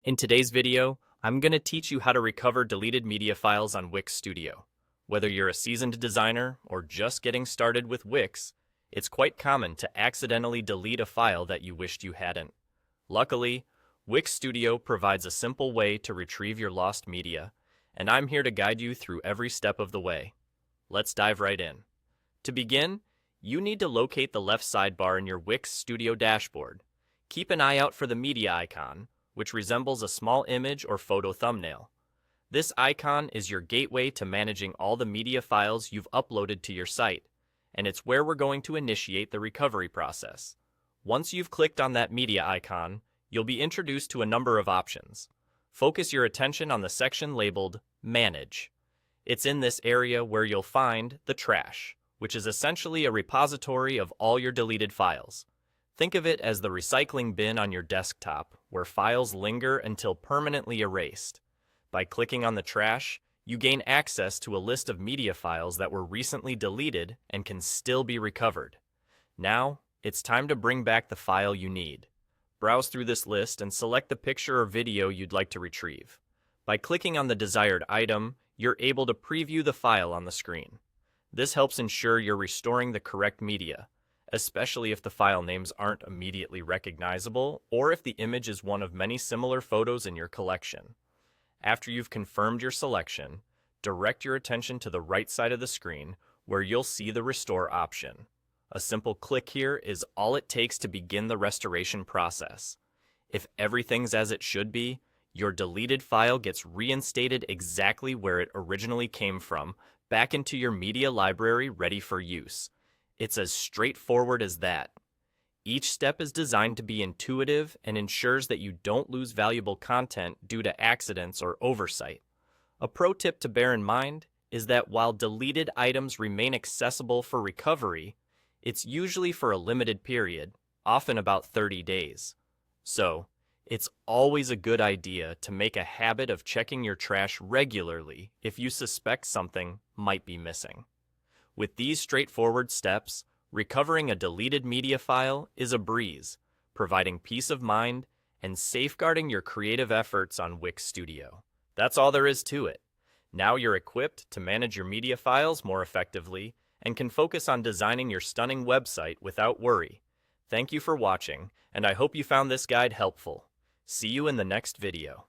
In today's video, I'm going to teach you how to recover deleted media files on Wix Studio. Whether you're a seasoned designer or just getting started with Wix, it's quite common to accidentally delete a file that you wished you hadn't. Luckily, Wix Studio provides a simple way to retrieve your lost media, and I'm here to guide you through every step of the way. Let's dive right in. To begin, you need to locate the left sidebar in your Wix Studio dashboard. Keep an eye out for the media icon, which resembles a small image or photo thumbnail. This icon is your gateway to managing all the media files you've uploaded to your site, and it's where we're going to initiate the recovery process. Once you've clicked on that media icon, you'll be introduced to a number of options. Focus your attention on the section labeled Manage. It's in this area where you'll find the trash, which is essentially a repository of all your deleted files. Think of it as the recycling bin on your desktop, where files linger until permanently erased. By clicking on the trash, you gain access to a list of media files that were recently deleted and can still be recovered. Now, it's time to bring back the file you need. Browse through this list and select the picture or video you'd like to retrieve. By clicking on the desired item, you're able to preview the file on the screen. This helps ensure you're restoring the correct media, especially if the file names aren't immediately recognizable or if the image is one of many similar photos in your collection. After you've confirmed your selection, direct your attention to the right side of the screen where you'll see the Restore option. A simple click here is all it takes to begin the restoration process. If everything's as it should be, your deleted file gets reinstated exactly where it originally came from, back into your media library ready for use. It's as straightforward as that. Each step is designed to be intuitive and ensures that you don't lose valuable content due to accidents or oversight. A pro tip to bear in mind is that while deleted items remain accessible for recovery, it's usually for a limited period, often about 30 days. So, it's always a good idea to make a habit of checking your trash regularly if you suspect something might be missing. With these straightforward steps, recovering a deleted media file is a breeze, providing peace of mind and safeguarding your creative efforts on Wix Studio. That's all there is to it. Now you're equipped to manage your media files more effectively and can focus on designing your stunning website without worry. Thank you for watching, and I hope you found this guide helpful. See you in the next video.